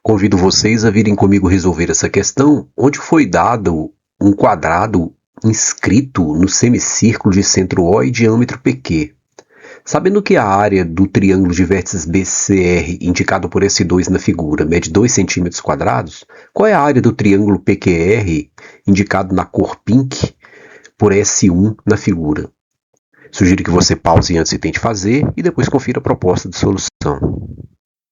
Convido vocês a virem comigo resolver essa questão, onde foi dado um quadrado inscrito no semicírculo de centro O e diâmetro PQ. Sabendo que a área do triângulo de vértices BCR, indicado por S2 na figura, mede 2 centímetros quadrados, qual é a área do triângulo PQR, indicado na cor pink, por S1 na figura? Sugiro que você pause antes e tente fazer, e depois confira a proposta de solução.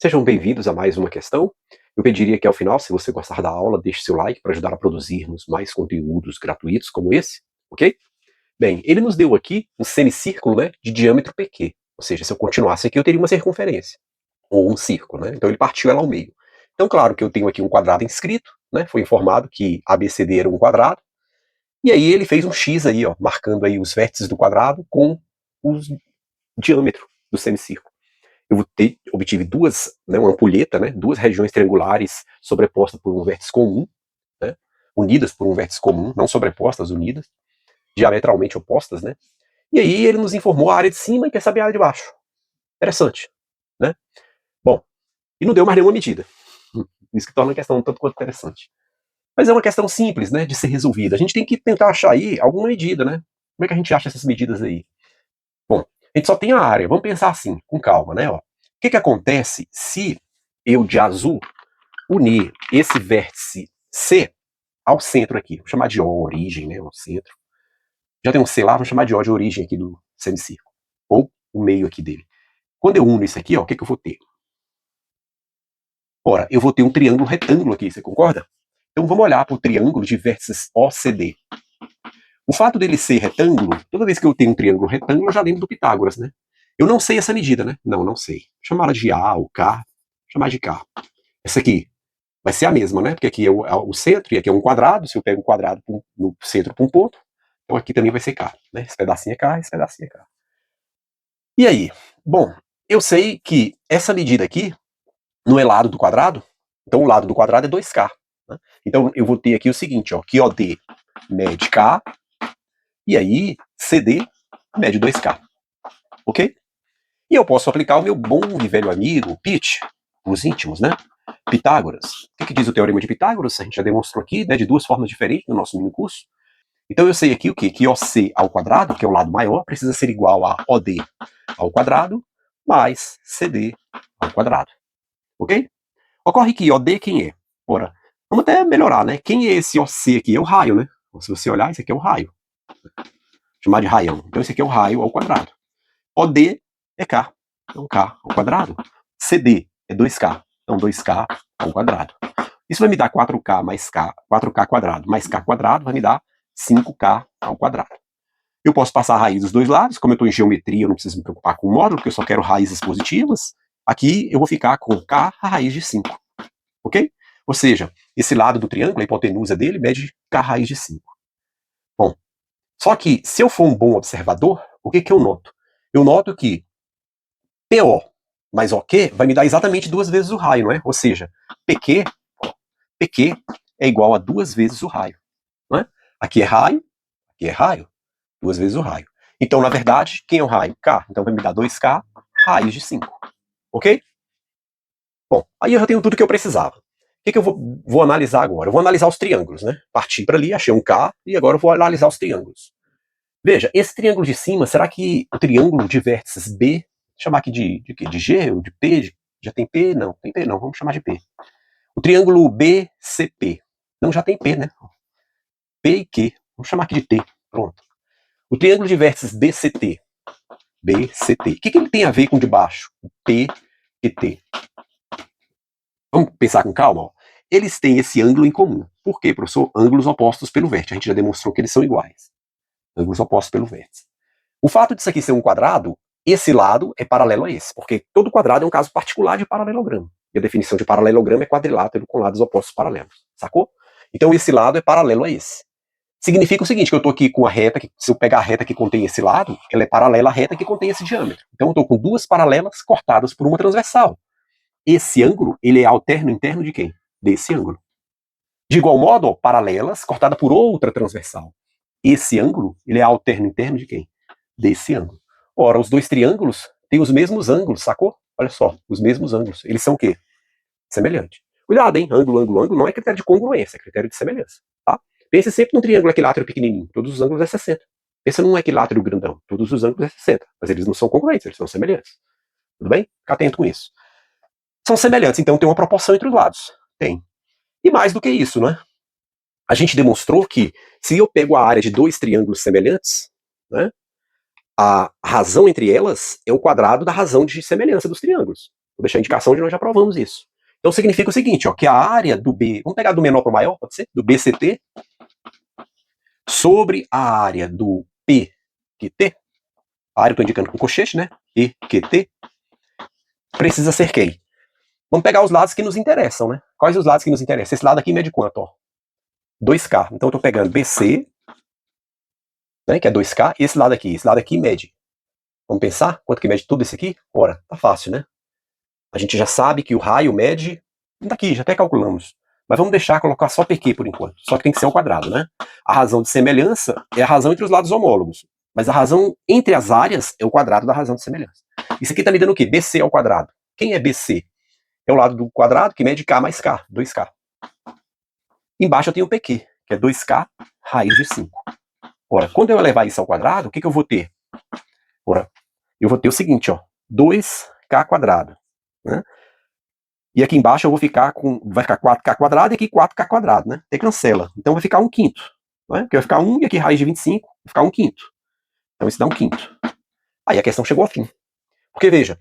Sejam bem-vindos a mais uma questão. Eu pediria que ao final, se você gostar da aula, deixe seu like para ajudar a produzirmos mais conteúdos gratuitos como esse, ok? Bem, ele nos deu aqui um semicírculo, né, de diâmetro PQ. Ou seja, se eu continuasse aqui, eu teria uma circunferência, ou um círculo, né? Então ele partiu ela ao meio. Então, claro que eu tenho aqui um quadrado inscrito, né? Foi informado que ABCD era um quadrado, e aí ele fez um X aí, ó, marcando aí os vértices do quadrado com o diâmetro do semicírculo. Eu obtive uma ampulheta, né, duas regiões triangulares sobrepostas por um vértice comum, né, unidas por um vértice comum, não sobrepostas, unidas, diametralmente opostas, né? E aí ele nos informou a área de cima e quer saber a área de baixo. Interessante, né? Bom, e não deu mais nenhuma medida. Isso que torna a questão um tanto quanto interessante. Mas é uma questão simples, né, de ser resolvida. A gente tem que tentar achar aí alguma medida, né? Como é que a gente acha essas medidas aí? Bom, a gente só tem a área. Vamos pensar assim, com calma, né? Ó. O que acontece se eu, de azul, unir esse vértice C ao centro aqui? Vou chamar de O, origem, né? O centro. Já tem um C lá, vamos chamar de O de origem aqui do semicírculo. Ou o meio aqui dele. Quando eu uno isso aqui, ó, o que eu vou ter? Ora, eu vou ter um triângulo retângulo aqui, você concorda? Então vamos olhar para o triângulo de vértices OCD. O fato dele ser retângulo, toda vez que eu tenho um triângulo retângulo, eu já lembro do Pitágoras, né? Eu não sei essa medida, né? Não sei. Vou chamar ela de A ou K. Vou chamar de K. Essa aqui vai ser a mesma, né? Porque aqui é o centro e aqui é um quadrado. Se eu pego um quadrado no centro para um ponto, então aqui também vai ser K. Né? Esse pedacinho é K, esse pedacinho é K. E aí? Bom, eu sei que essa medida aqui não é lado do quadrado. Então o lado do quadrado é 2K. Né? Então eu vou ter aqui o seguinte, ó, que OD mede K, e aí CD mede 2K. Ok? E eu posso aplicar o meu bom e velho amigo, Pit, os íntimos, né? Pitágoras. O que diz o teorema de Pitágoras? A gente já demonstrou aqui, né, de duas formas diferentes no nosso mini curso. Então eu sei aqui o quê? Que OC ao quadrado, que é o lado maior, precisa ser igual a OD ao quadrado, mais CD ao quadrado. Ok? Ocorre que OD quem é? Ora, vamos até melhorar, né? Quem é esse OC aqui? É o raio, né? Se você olhar, esse aqui é o raio. Chamar de raião. Então esse aqui é o raio ao quadrado. OD é K. Então K ao quadrado. CD é 2K. Então 2K ao quadrado. Isso vai me dar 4K mais K, 4K quadrado mais K quadrado, vai me dar 5K ao quadrado. Eu posso passar a raiz dos dois lados, como eu estou em geometria, eu não preciso me preocupar com o módulo, porque eu só quero raízes positivas. Aqui eu vou ficar com K a raiz de 5. Ok? Ou seja, esse lado do triângulo, a hipotenusa dele, mede K raiz de 5. Bom, só que se eu for um bom observador, o que eu noto? Eu noto que PO mais OQ vai me dar exatamente duas vezes o raio, não é? Ou seja, PQ é igual a duas vezes o raio. Não é? Aqui é raio, duas vezes o raio. Então, na verdade, quem é o raio? K. Então vai me dar 2K raiz de 5. Ok? Bom, aí eu já tenho tudo que eu precisava. O que eu vou analisar agora? Eu vou analisar os triângulos, né? Parti para ali, achei um K, e agora eu vou analisar os triângulos. Veja, esse triângulo de cima, será que o triângulo de vértices B, chamar aqui de quê? De G ou de P? Já tem P? Não, tem P não, vamos chamar de P. O triângulo BCP. Não, já tem P, né? P e Q. Vamos chamar aqui de T. Pronto. O triângulo de vértices BCT. BCT. O que ele tem a ver com de baixo? O P e T. Vamos pensar com calma? Ó. Eles têm esse ângulo em comum. Por quê, professor? Ângulos opostos pelo vértice. A gente já demonstrou que eles são iguais. Ângulos opostos pelo vértice. O fato disso aqui ser um quadrado, esse lado é paralelo a esse, porque todo quadrado é um caso particular de paralelogramo. E a definição de paralelogramo é quadrilátero com lados opostos paralelos. Sacou? Então esse lado é paralelo a esse. Significa o seguinte, que eu estou aqui com a reta, que se eu pegar a reta que contém esse lado, ela é paralela à reta que contém esse diâmetro. Então eu estou com duas paralelas cortadas por uma transversal. Esse ângulo, ele é alterno interno de quem? Desse ângulo. De igual modo, ó, paralelas cortada por outra transversal. Esse ângulo, ele é alterno interno de quem? Desse ângulo. Ora, os dois triângulos têm os mesmos ângulos, sacou? Olha só, os mesmos ângulos. Eles são o quê? Semelhante. Cuidado, hein? Ângulo, ângulo, ângulo não é critério de congruência, é critério de semelhança. Tá? Pense sempre num triângulo equilátero pequenininho. Todos os ângulos é 60. Pensa num equilátero grandão. Todos os ângulos é 60. Mas eles não são congruentes, eles são semelhantes. Tudo bem? Fica atento com isso. São semelhantes, então tem uma proporção entre os lados. Tem. E mais do que isso, né? A gente demonstrou que se eu pego a área de dois triângulos semelhantes, né, a razão entre elas é o quadrado da razão de semelhança dos triângulos. Vou deixar a indicação de nós já provamos isso. Então significa o seguinte, ó, que a área do B, vamos pegar do menor para o maior, pode ser? Do BCT, sobre a área do PQT, a área que eu estou indicando com colchete, né? EQT, precisa ser quem? Vamos pegar os lados que nos interessam, né? Quais os lados que nos interessam? Esse lado aqui mede quanto, ó? 2K. Então eu estou pegando BC, né, que é 2K, e esse lado aqui mede. Vamos pensar quanto que mede tudo isso aqui? Ora, tá fácil, né? A gente já sabe que o raio mede, daqui, já até calculamos. Mas vamos deixar colocar só PQ por enquanto. Só que tem que ser ao quadrado, né? A razão de semelhança é a razão entre os lados homólogos. Mas a razão entre as áreas é o quadrado da razão de semelhança. Isso aqui tá me dando o quê? BC ao quadrado. Quem é BC? É o lado do quadrado que mede K mais K, 2K. Embaixo eu tenho o PQ, que é 2K raiz de 5. Ora, quando eu elevar isso ao quadrado, o que eu vou ter? Ora, eu vou ter o seguinte, ó, 2K quadrado. Né? E aqui embaixo eu vou ficar com, vai ficar 4K quadrado e aqui 4K quadrado, né? Até cancela. Então vai ficar 1/5. Né? Porque vai ficar 1 e aqui raiz de 25, vai ficar 1/5. Então isso dá 1/5. Aí a questão chegou ao fim. Porque veja,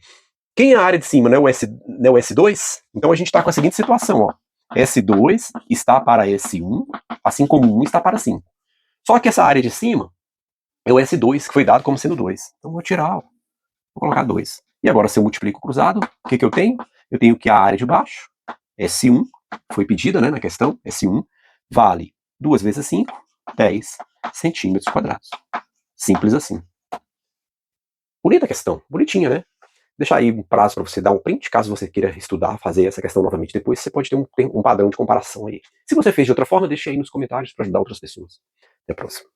quem é a área de cima, né? O S2? Então a gente está com a seguinte situação, ó. S2 está para S1, assim como 1 está para 5. Só que essa área de cima é o S2, que foi dado como sendo 2. Então vou tirar, ó. Vou colocar 2. E agora, se eu multiplico o cruzado, o que eu tenho? Eu tenho que a área de baixo, S1, foi pedida, né, na questão, S1, vale 2 vezes 5, 10 centímetros quadrados. Simples assim. Bonita a questão, bonitinha, né? Deixar aí um prazo para você dar um print, caso você queira estudar, fazer essa questão novamente depois, você pode ter um padrão de comparação aí. Se você fez de outra forma, deixe aí nos comentários para ajudar outras pessoas. Até a próxima.